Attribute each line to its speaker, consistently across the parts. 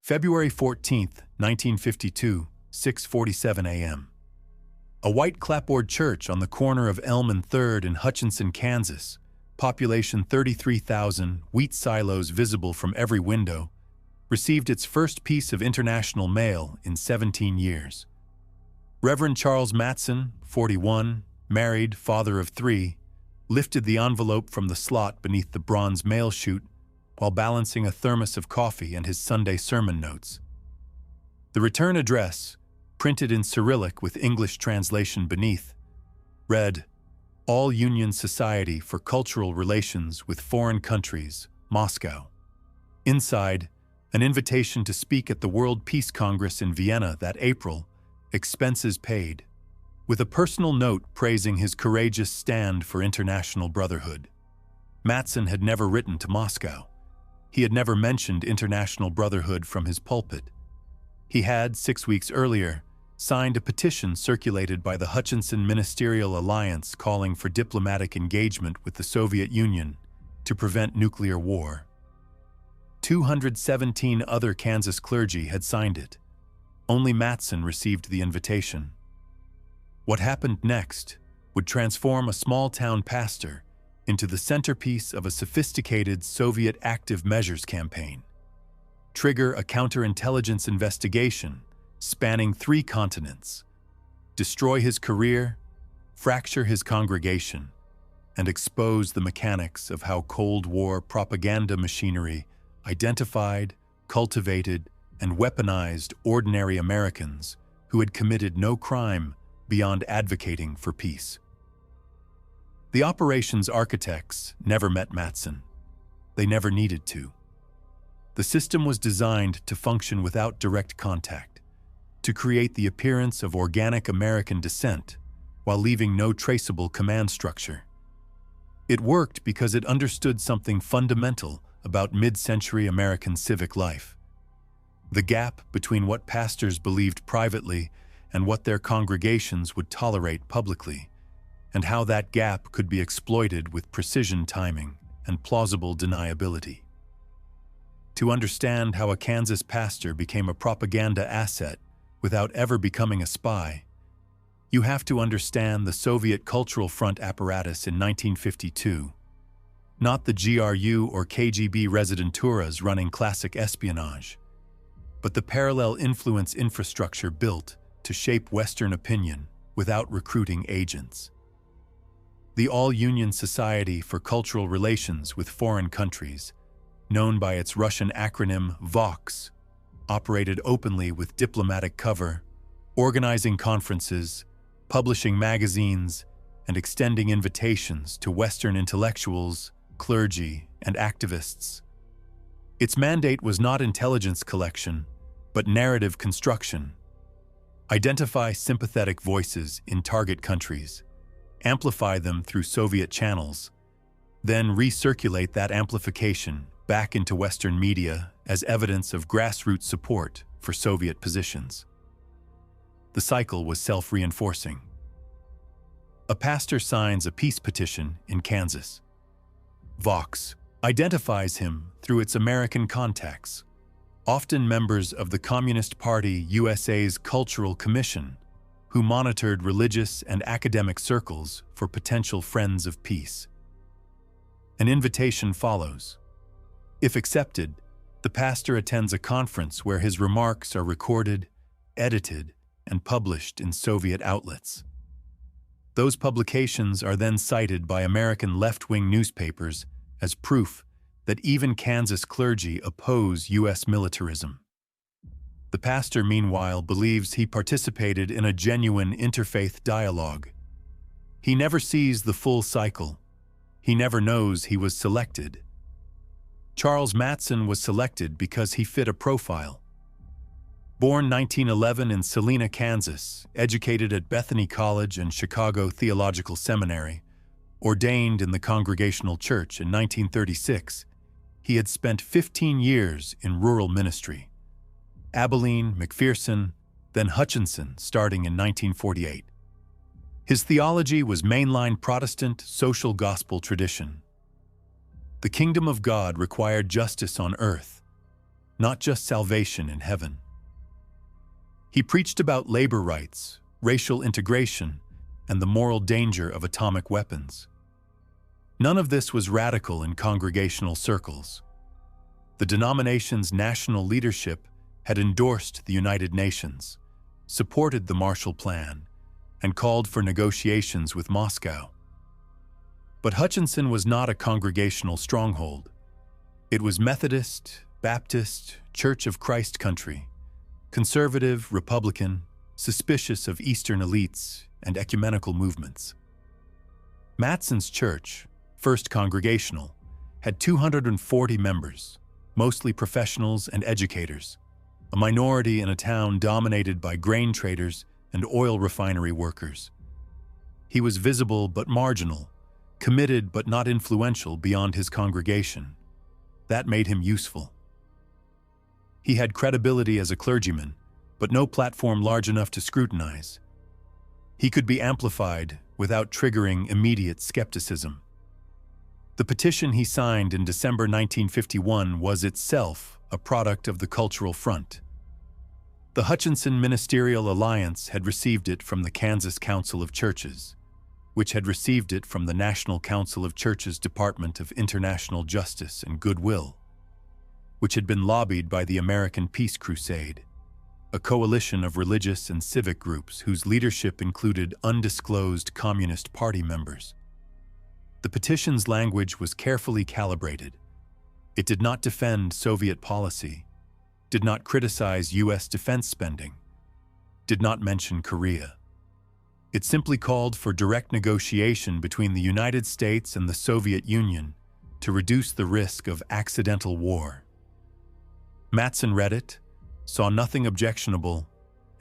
Speaker 1: February 14, 1952, 6:47 a.m. A white clapboard church on the corner of Elm and 3rd in Hutchinson, Kansas, population 33,000, wheat silos visible from every window, received its first piece of international mail in 17 years. Reverend Charles Matson, 41, married, father of 3, lifted the envelope from the slot beneath the bronze mail chute while balancing a thermos of coffee and his Sunday sermon notes. The return address, printed in Cyrillic with English translation beneath, read, All Union Society for Cultural Relations with Foreign Countries, Moscow. Inside, an invitation to speak at the World Peace Congress in Vienna that April, expenses paid, with a personal note praising his courageous stand for international brotherhood. Matson had never written to Moscow. He had never mentioned international brotherhood from his pulpit. He had, 6 weeks earlier, signed a petition circulated by the Hutchinson Ministerial Alliance calling for diplomatic engagement with the Soviet Union to prevent nuclear war. 217 other Kansas clergy had signed it. Only Matson received the invitation. What happened next would transform a small-town pastor into the centerpiece of a sophisticated Soviet active measures campaign, trigger a counterintelligence investigation spanning 3 continents, destroy his career, fracture his congregation, and expose the mechanics of how Cold War propaganda machinery identified, cultivated, and weaponized ordinary Americans who had committed no crime beyond advocating for peace. The operation's architects never met Matson. They never needed to. The system was designed to function without direct contact, to create the appearance of organic American descent while leaving no traceable command structure. It worked because it understood something fundamental about mid-century American civic life: the gap between what pastors believed privately and what their congregations would tolerate publicly, and how that gap could be exploited with precision timing and plausible deniability. To understand how a Kansas pastor became a propaganda asset without ever becoming a spy, you have to understand the Soviet Cultural Front apparatus in 1952, not the GRU or KGB residenturas running classic espionage, but the parallel influence infrastructure built to shape Western opinion without recruiting agents. The All-Union Society for Cultural Relations with Foreign Countries, known by its Russian acronym VOX, operated openly with diplomatic cover, organizing conferences, publishing magazines, and extending invitations to Western intellectuals, clergy, and activists. Its mandate was not intelligence collection, but narrative construction. Identify sympathetic voices in target countries, amplify them through Soviet channels, then recirculate that amplification back into Western media as evidence of grassroots support for Soviet positions. The cycle was self-reinforcing. A pastor signs a peace petition in Kansas. Vox identifies him through its American contacts, often members of the Communist Party USA's Cultural Commission, who monitored religious and academic circles for potential friends of peace. An invitation follows. If accepted, the pastor attends a conference where his remarks are recorded, edited, and published in Soviet outlets. Those publications are then cited by American left-wing newspapers as proof that even Kansas clergy oppose U.S. militarism. The pastor, meanwhile, believes he participated in a genuine interfaith dialogue. He never sees the full cycle. He never knows he was selected. Charles Matson was selected because he fit a profile. Born 1911 in Salina, Kansas, educated at Bethany College and Chicago Theological Seminary, ordained in the Congregational Church in 1936, he had spent 15 years in rural ministry. Abilene, McPherson, then Hutchinson, starting in 1948. His theology was mainline Protestant social gospel tradition. The kingdom of God required justice on earth. not just salvation in heaven. He preached about labor rights, racial integration, and the moral danger of atomic weapons. None of this was radical in congregational circles. The denomination's national leadership had endorsed the United Nations, supported the Marshall Plan, and called for negotiations with Moscow. But Hutchinson was not a congregational stronghold. It was Methodist, Baptist, Church of Christ country, conservative, Republican, suspicious of Eastern elites and ecumenical movements. Matson's church, First Congregational, had 240 members, mostly professionals and educators, a minority in a town dominated by grain traders and oil refinery workers. He was visible but marginal, committed but not influential beyond his congregation. That made him useful. He had credibility as a clergyman, but no platform large enough to scrutinize. He could be amplified without triggering immediate skepticism. The petition he signed in December 1951 was itself a product of the Cultural Front. The Hutchinson Ministerial Alliance had received it from the Kansas Council of Churches, which had received it from the National Council of Churches Department of International Justice and Goodwill, which had been lobbied by the American Peace Crusade, a coalition of religious and civic groups whose leadership included undisclosed Communist Party members. The petition's language was carefully calibrated. It did not defend Soviet policy, did not criticize U.S. defense spending, did not mention Korea. It simply called for direct negotiation between the United States and the Soviet Union to reduce the risk of accidental war. Matson read it, saw nothing objectionable,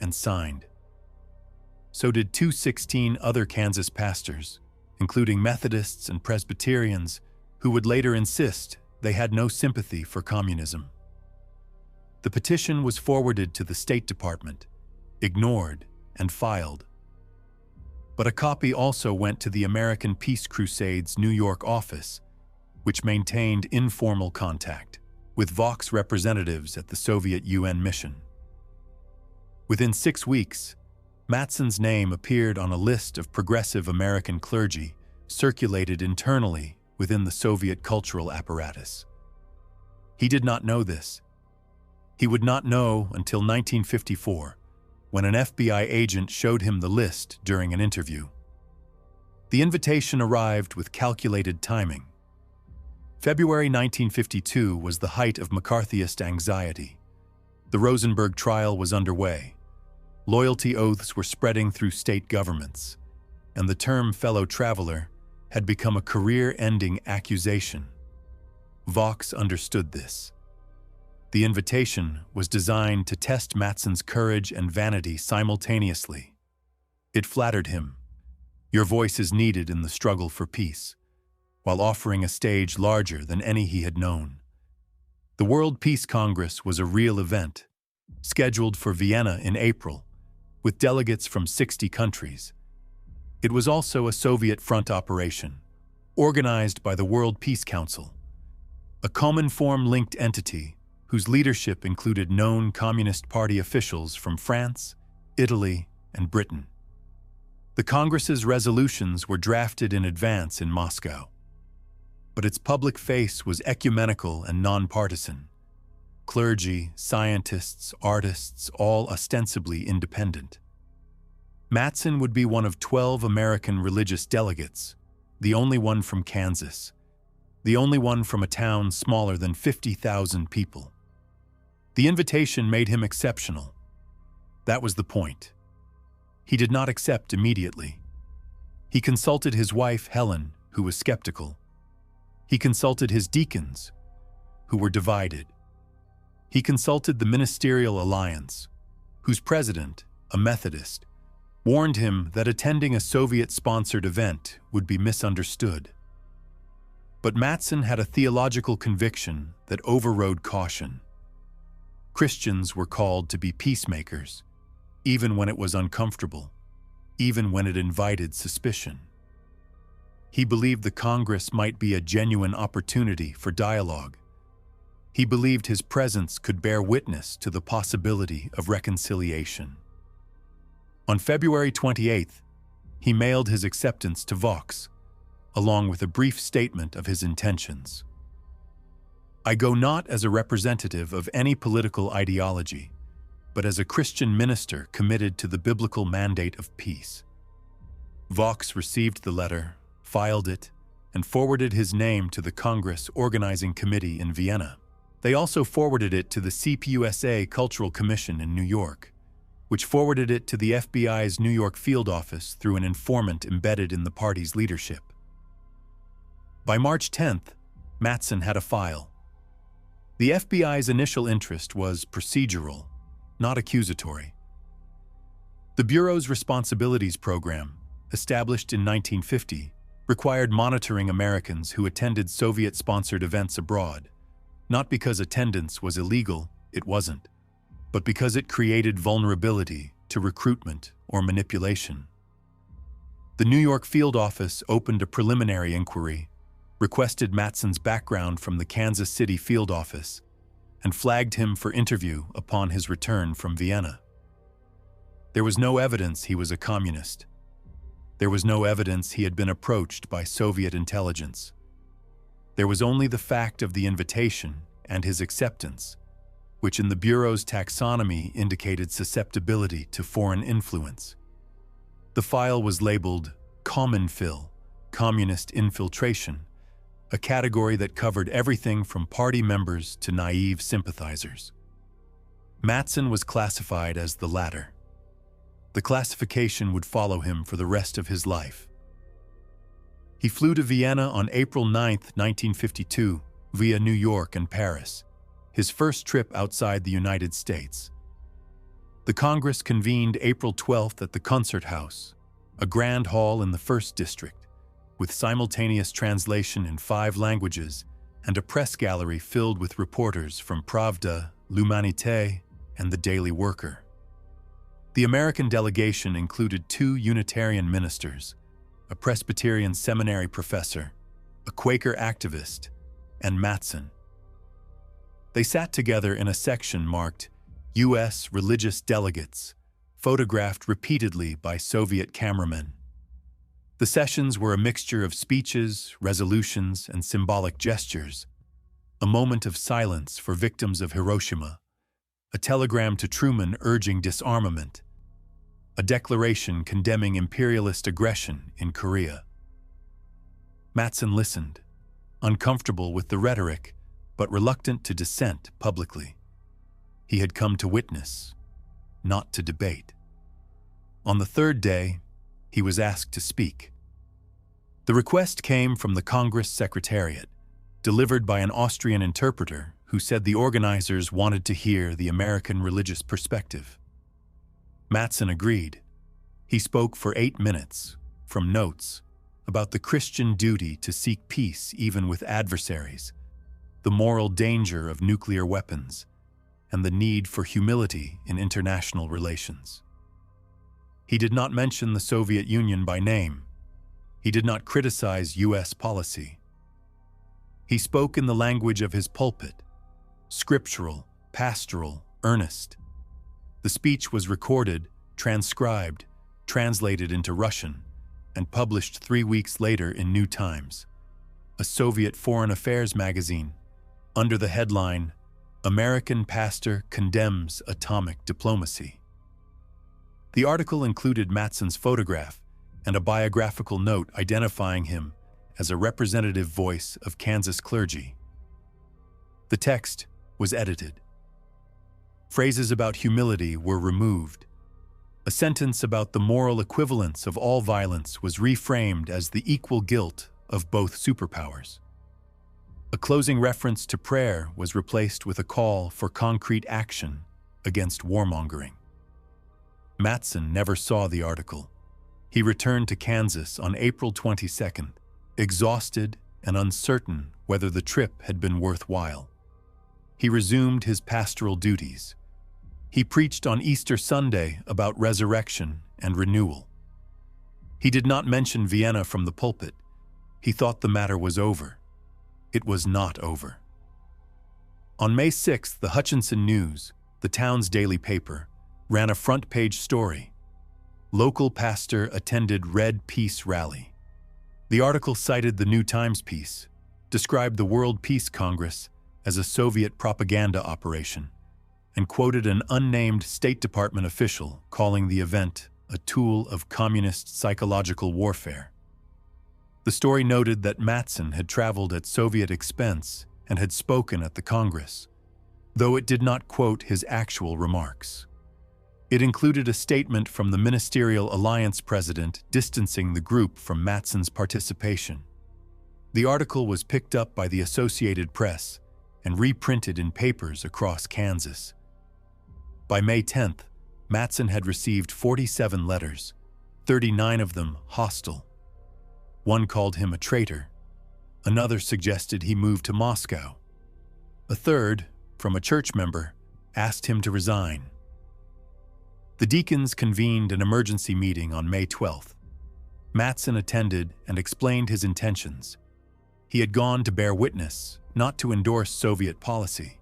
Speaker 1: and signed. So did 216 other Kansas pastors, including Methodists and Presbyterians, who would later insist they had no sympathy for communism. The petition was forwarded to the State Department, ignored, and filed. But a copy also went to the American Peace Crusade's New York office, which maintained informal contact with Vox representatives at the Soviet UN mission. Within 6 weeks, Matson's name appeared on a list of progressive American clergy circulated internally within the Soviet cultural apparatus. He did not know this. He would not know until 1954, when an FBI agent showed him the list during an interview. The invitation arrived with calculated timing. February 1952 was the height of McCarthyist anxiety. The Rosenberg trial was underway. Loyalty oaths were spreading through state governments, and the term fellow traveler had become a career-ending accusation. Vox understood this. The invitation was designed to test Matson's courage and vanity simultaneously. It flattered him. Your voice is needed in the struggle for peace, while offering a stage larger than any he had known. The World Peace Congress was a real event, scheduled for Vienna in April, with delegates from 60 countries. It was also a Soviet front operation, organized by the World Peace Council, a Cominform-linked entity whose leadership included known Communist Party officials from France, Italy, and Britain. The Congress's resolutions were drafted in advance in Moscow, but its public face was ecumenical and nonpartisan. Clergy, scientists, artists, all ostensibly independent. Matson would be one of 12 American religious delegates, the only one from Kansas, the only one from a town smaller than 50,000 people. The invitation made him exceptional. That was the point. He did not accept immediately. He consulted his wife, Helen, who was skeptical. He consulted his deacons, who were divided. He consulted the Ministerial Alliance, whose president, a Methodist, warned him that attending a Soviet-sponsored event would be misunderstood. But Matson had a theological conviction that overrode caution. Christians were called to be peacemakers, even when it was uncomfortable, even when it invited suspicion. He believed the Congress might be a genuine opportunity for dialogue. He believed his presence could bear witness to the possibility of reconciliation. On February 28th, he mailed his acceptance to Vox, along with a brief statement of his intentions. "I go not as a representative of any political ideology, but as a Christian minister committed to the biblical mandate of peace." Vox received the letter, filed it, and forwarded his name to the Congress Organizing Committee in Vienna. They also forwarded it to the CPUSA Cultural Commission in New York, which forwarded it to the FBI's New York field office through an informant embedded in the party's leadership. By March 10th, Matson had a file. The FBI's initial interest was procedural, not accusatory. The Bureau's Responsibilities Program, established in 1950, required monitoring Americans who attended Soviet-sponsored events abroad, not because attendance was illegal, it wasn't, but because it created vulnerability to recruitment or manipulation. The New York field office opened a preliminary inquiry, requested Matson's background from the Kansas City field office, and flagged him for interview upon his return from Vienna. There was no evidence he was a communist. There was no evidence he had been approached by Soviet intelligence. There was only the fact of the invitation and his acceptance, which in the Bureau's taxonomy indicated susceptibility to foreign influence. The file was labeled Cominfil, Communist Infiltration, a category that covered everything from party members to naive sympathizers. Matson was classified as the latter. The classification would follow him for the rest of his life. He flew to Vienna on April 9, 1952, via New York and Paris, his first trip outside the United States. The Congress convened April 12th at the Concert House, a grand hall in the 1st District, with simultaneous translation in 5 languages and a press gallery filled with reporters from Pravda, L'Humanité, and the Daily Worker. The American delegation included 2 Unitarian ministers, a Presbyterian seminary professor, a Quaker activist, and Matson. They sat together in a section marked U.S. Religious Delegates, photographed repeatedly by Soviet cameramen. The sessions were a mixture of speeches, resolutions, and symbolic gestures, a moment of silence for victims of Hiroshima, a telegram to Truman urging disarmament, a declaration condemning imperialist aggression in Korea. Matson listened, uncomfortable with the rhetoric, but reluctant to dissent publicly. He had come to witness, not to debate. On the 3rd day, he was asked to speak. The request came from the Congress Secretariat, delivered by an Austrian interpreter who said the organizers wanted to hear the American religious perspective. Matson agreed. He spoke for 8 minutes, from notes, about the Christian duty to seek peace even with adversaries, the moral danger of nuclear weapons, and the need for humility in international relations. He did not mention the Soviet Union by name. He did not criticize U.S. policy. He spoke in the language of his pulpit, scriptural, pastoral, earnest. The speech was recorded, transcribed, translated into Russian, and published 3 weeks later in New Times, a Soviet foreign affairs magazine, under the headline, "American Pastor Condemns Atomic Diplomacy." The article included Matson's photograph and a biographical note identifying him as a representative voice of Kansas clergy. The text was edited. Phrases about humility were removed. A sentence about the moral equivalence of all violence was reframed as the equal guilt of both superpowers. A closing reference to prayer was replaced with a call for concrete action against warmongering. Matson never saw the article. He returned to Kansas on April 22nd, exhausted and uncertain whether the trip had been worthwhile. He resumed his pastoral duties. He preached on Easter Sunday about resurrection and renewal. He did not mention Vienna from the pulpit. He thought the matter was over. It was not over. On May 6, the Hutchinson News, the town's daily paper, ran a front-page story. Local pastor attended Red Peace rally. The article cited the New Times piece, described the World Peace Congress as a Soviet propaganda operation, and quoted an unnamed State Department official calling the event a tool of communist psychological warfare. The story noted that Matson had traveled at Soviet expense and had spoken at the Congress, though it did not quote his actual remarks. It included a statement from the Ministerial Alliance president distancing the group from Matson's participation. The article was picked up by the Associated Press and reprinted in papers across Kansas. By May 10th, Matson had received 47 letters, 39 of them hostile. One called him a traitor. Another suggested he move to Moscow. A third, from a church member, asked him to resign. The deacons convened an emergency meeting on May 12th. Matson attended and explained his intentions. He had gone to bear witness, not to endorse Soviet policy.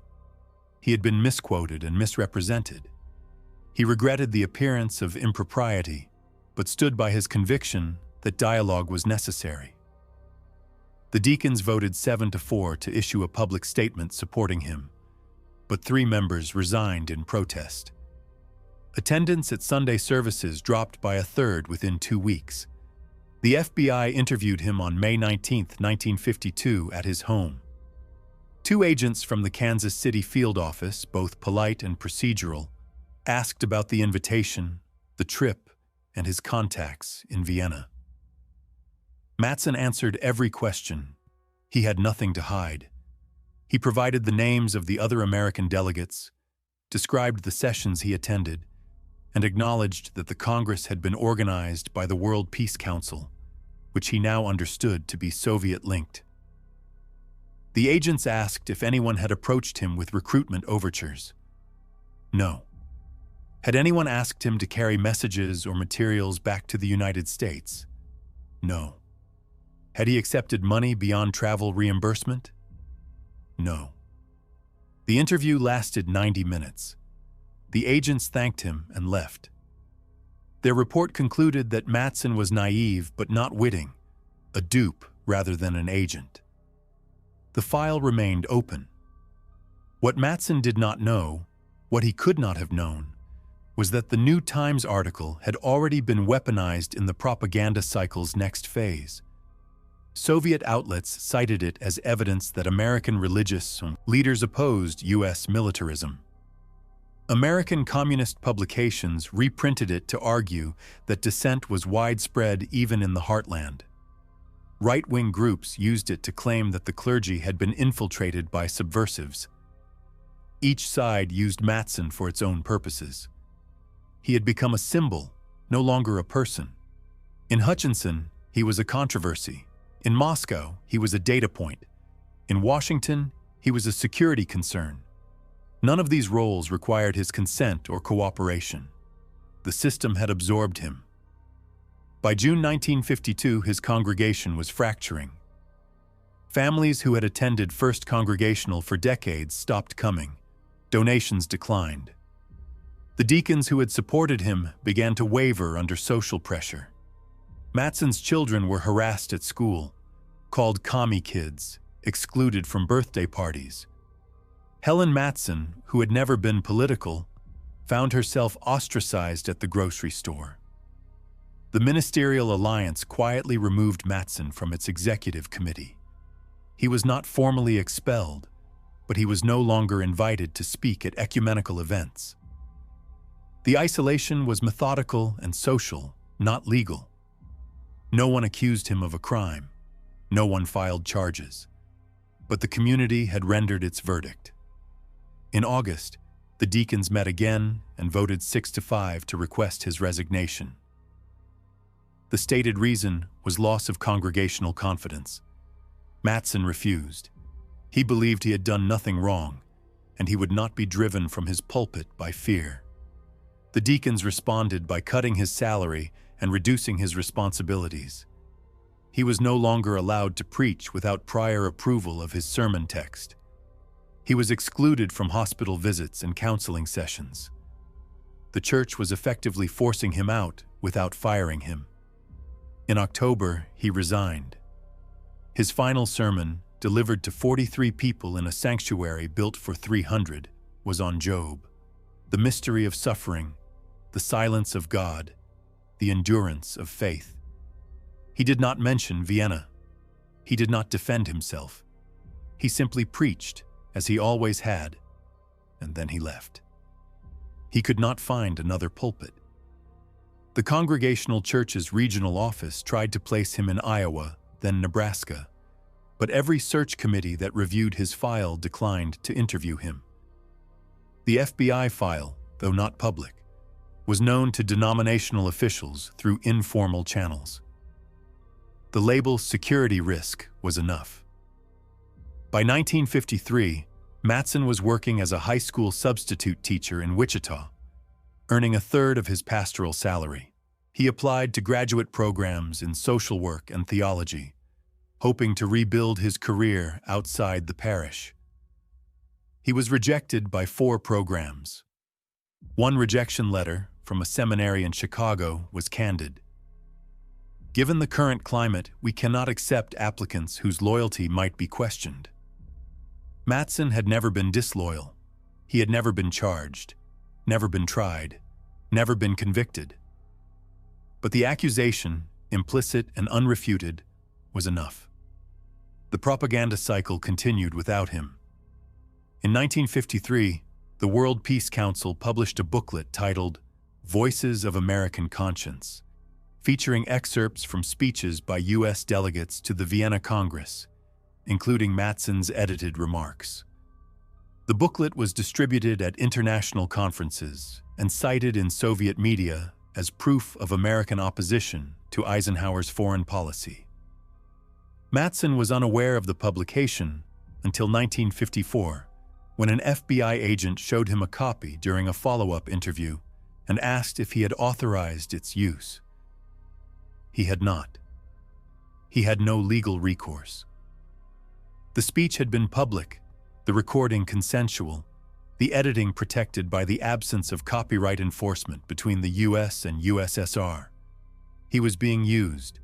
Speaker 1: He had been misquoted and misrepresented. He regretted the appearance of impropriety, but stood by his conviction that dialogue was necessary. The deacons voted 7-4 to issue a public statement supporting him, but 3 members resigned in protest. Attendance at Sunday services dropped by a third within 2 weeks. The FBI interviewed him on May 19, 1952, at his home. 2 agents from the Kansas City field office, both polite and procedural, asked about the invitation, the trip, and his contacts in Vienna. Matson answered every question. He had nothing to hide. He provided the names of the other American delegates, described the sessions he attended, and acknowledged that the Congress had been organized by the World Peace Council, which he now understood to be Soviet-linked. The agents asked if anyone had approached him with recruitment overtures. No. Had anyone asked him to carry messages or materials back to the United States? No. Had he accepted money beyond travel reimbursement? No. The interview lasted 90 minutes. The agents thanked him and left. Their report concluded that Matson was naive but not witting, a dupe rather than an agent. The file remained open. What Matson did not know, what he could not have known, was that the New Times article had already been weaponized in the propaganda cycle's next phase. Soviet outlets cited it as evidence that American religious leaders opposed U.S. militarism. American communist publications reprinted it to argue that dissent was widespread even in the heartland. Right-wing groups used it to claim that the clergy had been infiltrated by subversives. Each side used Matson for its own purposes. He had become a symbol, no longer a person. In Hutchinson, he was a controversy. In Moscow, he was a data point. In Washington, he was a security concern. None of these roles required his consent or cooperation. The system had absorbed him. By June 1952, his congregation was fracturing. Families who had attended First Congregational for decades stopped coming. Donations declined. The deacons who had supported him began to waver under social pressure. Matson's children were harassed at school, called commie kids, excluded from birthday parties. Helen Matson, who had never been political, found herself ostracized at the grocery store. The Ministerial Alliance quietly removed Matson from its executive committee. He was not formally expelled, but he was no longer invited to speak at ecumenical events. The isolation was methodical and social, not legal. No one accused him of a crime. No one filed charges. But the community had rendered its verdict. In August, the deacons met again and voted 6-5 to request his resignation. The stated reason was loss of congregational confidence. Matson refused. He believed he had done nothing wrong, and he would not be driven from his pulpit by fear. The deacons responded by cutting his salary and reducing his responsibilities. He was no longer allowed to preach without prior approval of his sermon text. He was excluded from hospital visits and counseling sessions. The church was effectively forcing him out without firing him. In October, he resigned. His final sermon, delivered to 43 people in a sanctuary built for 300, was on Job, the mystery of suffering, the silence of God, the endurance of faith. He did not mention Vienna. He did not defend himself. He simply preached, as he always had, and then he left. He could not find another pulpit. The Congregational Church's regional office tried to place him in Iowa, then Nebraska, but every search committee that reviewed his file declined to interview him. The FBI file, though not public, was known to denominational officials through informal channels. The label security risk was enough. By 1953, Mattson was working as a high school substitute teacher in Wichita, earning a third of his pastoral salary. He applied to graduate programs in social work and theology, hoping to rebuild his career outside the parish. He was rejected by 4 programs. One rejection letter from a seminary in Chicago was candid. Given the current climate, we cannot accept applicants whose loyalty might be questioned. Mattson had never been disloyal. He had never been charged, never been tried, never been convicted. But the accusation, implicit and unrefuted, was enough. The propaganda cycle continued without him. In 1953, the World Peace Council published a booklet titled Voices of American Conscience, featuring excerpts from speeches by U.S. delegates to the Vienna Congress, including Mattson's edited remarks. The booklet was distributed at international conferences and cited in Soviet media as proof of American opposition to Eisenhower's foreign policy. Mattson was unaware of the publication until 1954, when an FBI agent showed him a copy during a follow-up interview and asked if he had authorized its use. He had not. He had no legal recourse. The speech had been public, the recording consensual, the editing protected by the absence of copyright enforcement between the US and USSR. He was being used,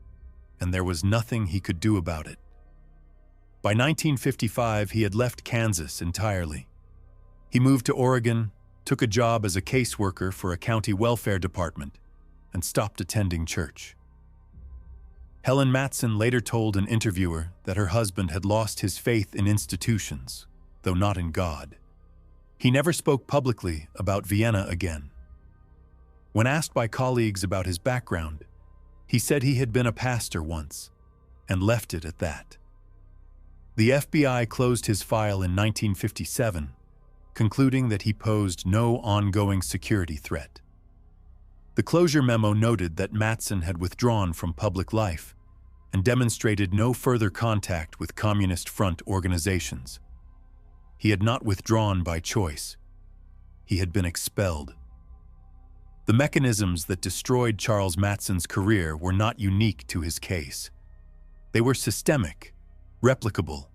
Speaker 1: and there was nothing he could do about it. By 1955, he had left Kansas entirely. He moved to Oregon, took a job as a caseworker for a county welfare department, and stopped attending church. Helen Mattson later told an interviewer that her husband had lost his faith in institutions, though not in God. He never spoke publicly about Vienna again. When asked by colleagues about his background, he said he had been a pastor once, and left it at that. The FBI closed his file in 1957, concluding that he posed no ongoing security threat. The closure memo noted that Mattson had withdrawn from public life and demonstrated no further contact with Communist Front organizations. He had not withdrawn by choice. He had been expelled. The mechanisms that destroyed Charles Mattson's career were not unique to his case. They were systemic, replicable,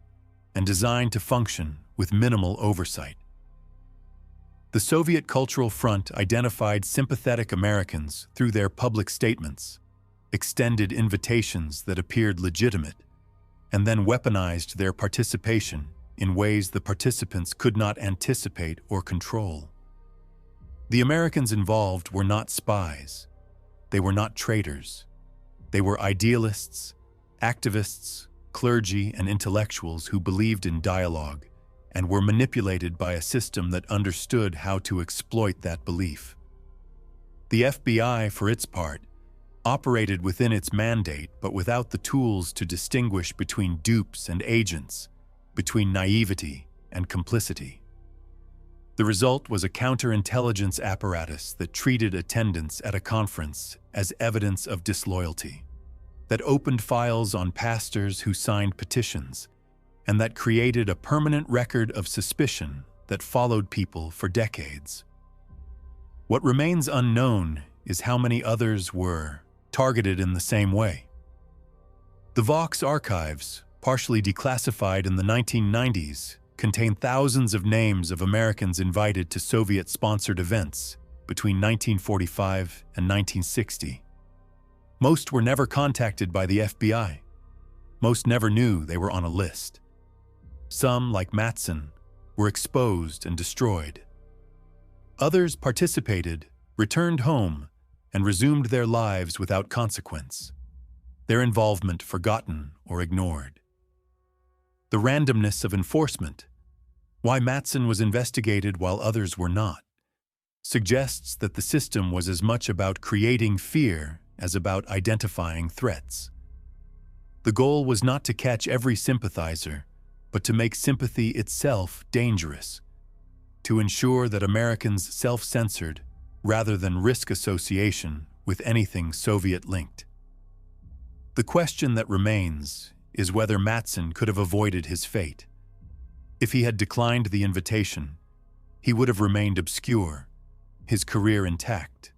Speaker 1: and designed to function with minimal oversight. The Soviet Cultural Front identified sympathetic Americans through their public statements, extended invitations that appeared legitimate, and then weaponized their participation in ways the participants could not anticipate or control. The Americans involved were not spies. They were not traitors. They were idealists, activists, clergy, and intellectuals who believed in dialogue and were manipulated by a system that understood how to exploit that belief. The FBI, for its part, operated within its mandate but without the tools to distinguish between dupes and agents, between naivety and complicity. The result was a counterintelligence apparatus that treated attendance at a conference as evidence of disloyalty, that opened files on pastors who signed petitions, and that created a permanent record of suspicion that followed people for decades. What remains unknown is how many others were targeted in the same way. The Vox archives, partially declassified in the 1990s, contained thousands of names of Americans invited to Soviet-sponsored events between 1945 and 1960. Most were never contacted by the FBI. Most never knew they were on a list. Some, like Matson, were exposed and destroyed. Others participated, returned home, and resumed their lives without consequence, their involvement forgotten or ignored. The randomness of enforcement, why Matson was investigated while others were not, suggests that the system was as much about creating fear as about identifying threats. The goal was not to catch every sympathizer, but to make sympathy itself dangerous, to ensure that Americans self-censored rather than risk association with anything Soviet-linked. The question that remains is whether Matson could have avoided his fate. If he had declined the invitation, he would have remained obscure, his career intact,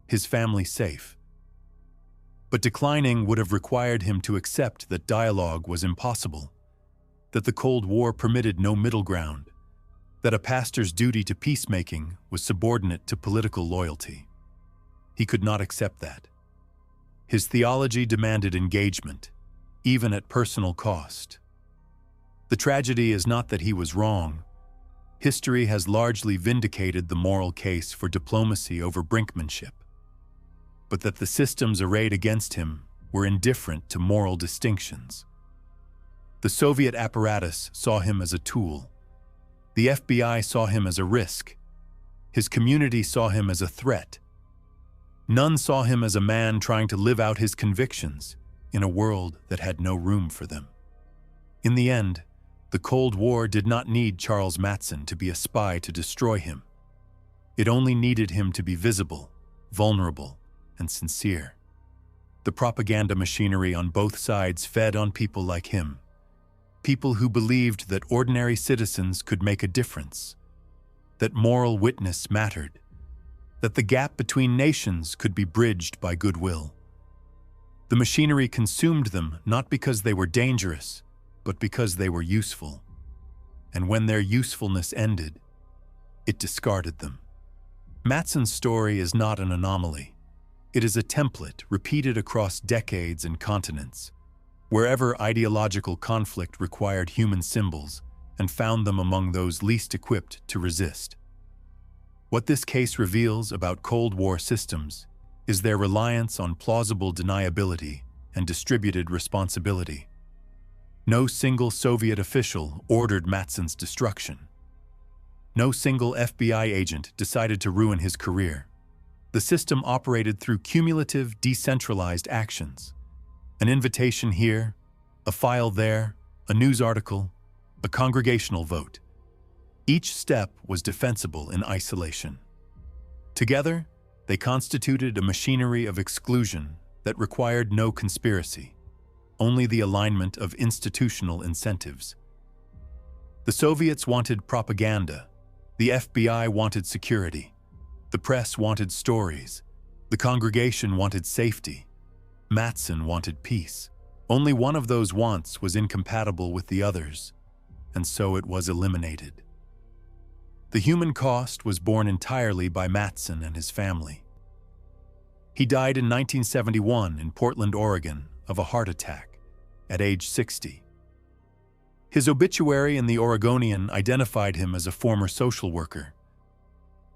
Speaker 1: his family safe. But declining would have required him to accept that dialogue was impossible, that the Cold War permitted no middle ground, that a pastor's duty to peacemaking was subordinate to political loyalty. He could not accept that. His theology demanded engagement, even at personal cost. The tragedy is not that he was wrong. History has largely vindicated the moral case for diplomacy over brinkmanship, but that the systems arrayed against him were indifferent to moral distinctions. The Soviet apparatus saw him as a tool. The FBI saw him as a risk. His community saw him as a threat. None saw him as a man trying to live out his convictions in a world that had no room for them. In the end, the Cold War did not need Charles Matson to be a spy to destroy him. It only needed him to be visible, vulnerable, and sincere. The propaganda machinery on both sides fed on people like him, people who believed that ordinary citizens could make a difference, that moral witness mattered, that the gap between nations could be bridged by goodwill. The machinery consumed them not because they were dangerous, but because they were useful. And when their usefulness ended, it discarded them. Matson's story is not an anomaly. It is a template repeated across decades and continents, wherever ideological conflict required human symbols and found them among those least equipped to resist. What this case reveals about Cold War systems is their reliance on plausible deniability and distributed responsibility. No single Soviet official ordered Matson's destruction. No single FBI agent decided to ruin his career. The system operated through cumulative, decentralized actions. An invitation here, a file there, a news article, a congregational vote. Each step was defensible in isolation. Together, they constituted a machinery of exclusion that required no conspiracy, only the alignment of institutional incentives. The Soviets wanted propaganda, the FBI wanted security, the press wanted stories, the congregation wanted safety, Matson wanted peace. Only one of those wants was incompatible with the others, and so it was eliminated. The human cost was borne entirely by Matson and his family. He died in 1971 in Portland, Oregon, of a heart attack, at age 60. His obituary in the Oregonian identified him as a former social worker.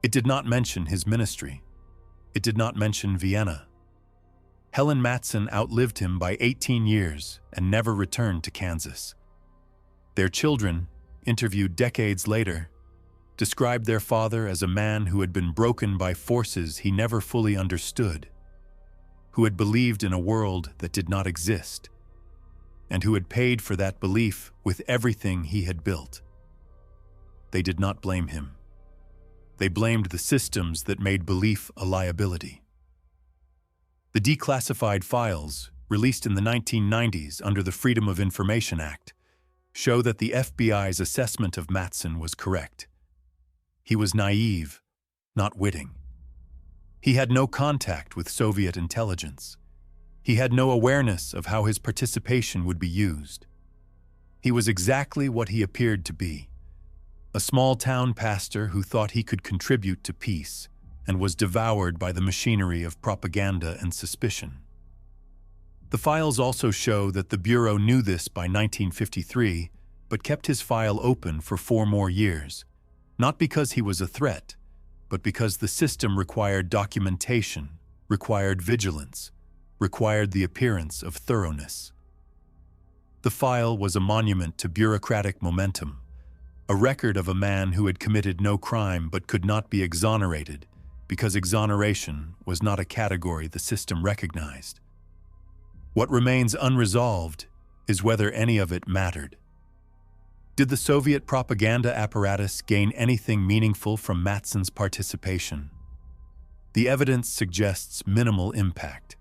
Speaker 1: It did not mention his ministry. It did not mention Vienna. Helen Matson outlived him by 18 years and never returned to Kansas. Their children, interviewed decades later, described their father as a man who had been broken by forces he never fully understood, who had believed in a world that did not exist, and who had paid for that belief with everything he had built. They did not blame him. They blamed the systems that made belief a liability. The declassified files, released in the 1990s under the Freedom of Information Act, show that the FBI's assessment of Matson was correct. He was naive, not witting. He had no contact with Soviet intelligence. He had no awareness of how his participation would be used. He was exactly what he appeared to be, a small-town pastor who thought he could contribute to peace and was devoured by the machinery of propaganda and suspicion. The files also show that the Bureau knew this by 1953, but kept his file open for 4 more years, not because he was a threat, but because the system required documentation, required vigilance, required the appearance of thoroughness. The file was a monument to bureaucratic momentum, a record of a man who had committed no crime but could not be exonerated because exoneration was not a category the system recognized. What remains unresolved is whether any of it mattered. Did the Soviet propaganda apparatus gain anything meaningful from Matson's participation? The evidence suggests minimal impact.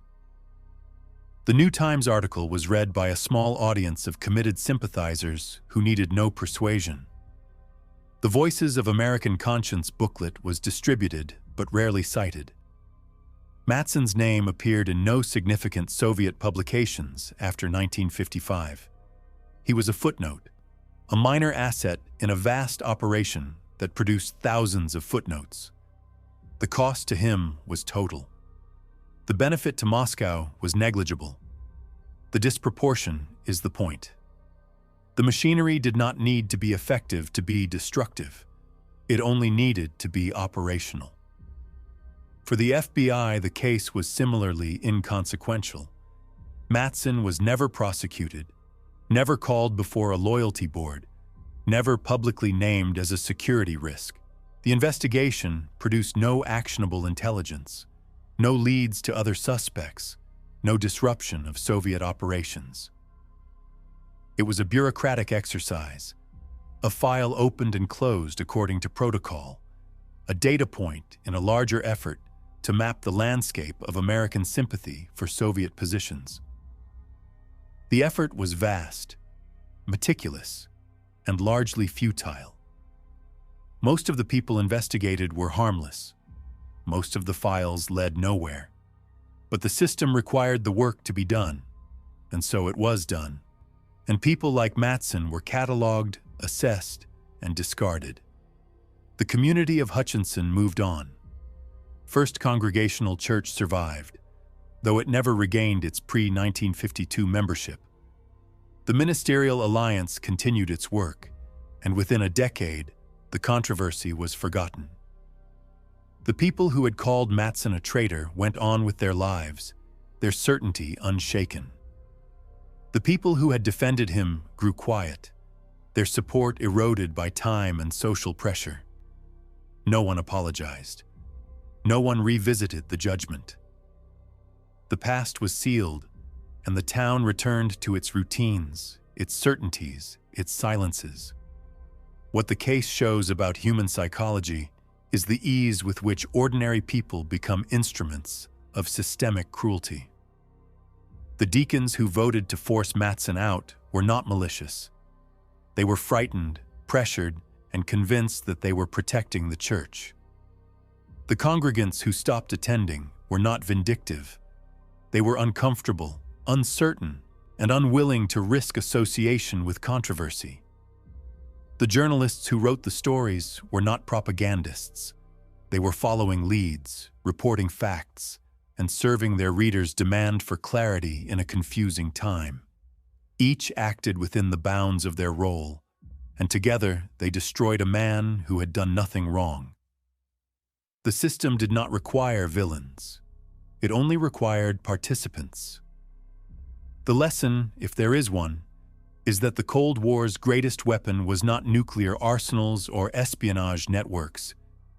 Speaker 1: The New Times article was read by a small audience of committed sympathizers who needed no persuasion. The Voices of American Conscience booklet was distributed but rarely cited. Matson's name appeared in no significant Soviet publications after 1955. He was a footnote, a minor asset in a vast operation that produced thousands of footnotes. The cost to him was total. The benefit to Moscow was negligible. The disproportion is the point. The machinery did not need to be effective to be destructive. It only needed to be operational. For the FBI, the case was similarly inconsequential. Matson was never prosecuted, never called before a loyalty board, never publicly named as a security risk. The investigation produced no actionable intelligence, no leads to other suspects, no disruption of Soviet operations. It was a bureaucratic exercise, a file opened and closed according to protocol, a data point in a larger effort to map the landscape of American sympathy for Soviet positions. The effort was vast, meticulous, and largely futile. Most of the people investigated were harmless. Most of the files led nowhere. But the system required the work to be done, and so it was done. And people like Matson were cataloged, assessed, and discarded. The community of Hutchinson moved on. First Congregational Church survived, though it never regained its pre-1952 membership. The Ministerial Alliance continued its work, and within a decade, the controversy was forgotten. The people who had called Matson a traitor went on with their lives, their certainty unshaken. The people who had defended him grew quiet, their support eroded by time and social pressure. No one apologized. No one revisited the judgment. The past was sealed, and the town returned to its routines, its certainties, its silences. What the case shows about human psychology is the ease with which ordinary people become instruments of systemic cruelty. The deacons who voted to force Matson out were not malicious. They were frightened, pressured, and convinced that they were protecting the church. The congregants who stopped attending were not vindictive. They were uncomfortable, uncertain, and unwilling to risk association with controversy. The journalists who wrote the stories were not propagandists. They were following leads, reporting facts, and serving their readers' demand for clarity in a confusing time. Each acted within the bounds of their role, and together they destroyed a man who had done nothing wrong. The system did not require villains. It only required participants. The lesson, if there is one, is that the Cold War's greatest weapon was not nuclear arsenals or espionage networks,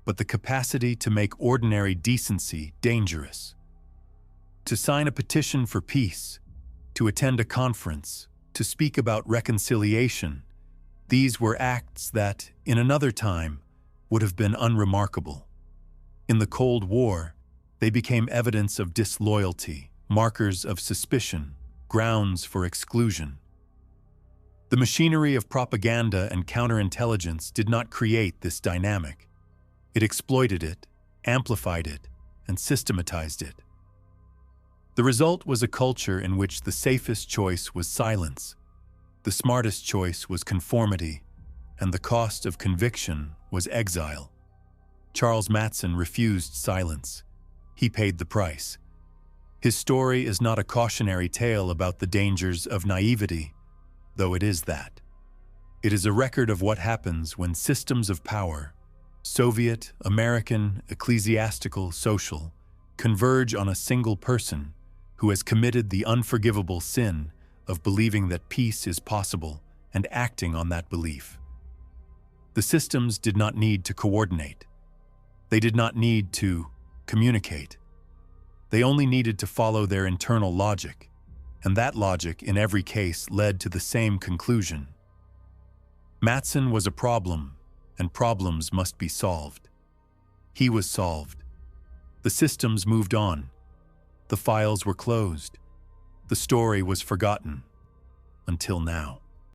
Speaker 1: but the capacity to make ordinary decency dangerous. To sign a petition for peace, to attend a conference, to speak about reconciliation, these were acts that, in another time, would have been unremarkable. In the Cold War, they became evidence of disloyalty, markers of suspicion, grounds for exclusion. The machinery of propaganda and counterintelligence did not create this dynamic. It exploited it, amplified it, and systematized it. The result was a culture in which the safest choice was silence, the smartest choice was conformity, and the cost of conviction was exile. Charles Matson refused silence. He paid the price. His story is not a cautionary tale about the dangers of naivety, though it is that. It is a record of what happens when systems of power, Soviet, American, ecclesiastical, social, converge on a single person who has committed the unforgivable sin of believing that peace is possible and acting on that belief. The systems did not need to coordinate. They did not need to communicate. They only needed to follow their internal logic, and that logic in every case led to the same conclusion. Matson was a problem, and problems must be solved. He was solved. The systems moved on. The files were closed. The story was forgotten. Until now.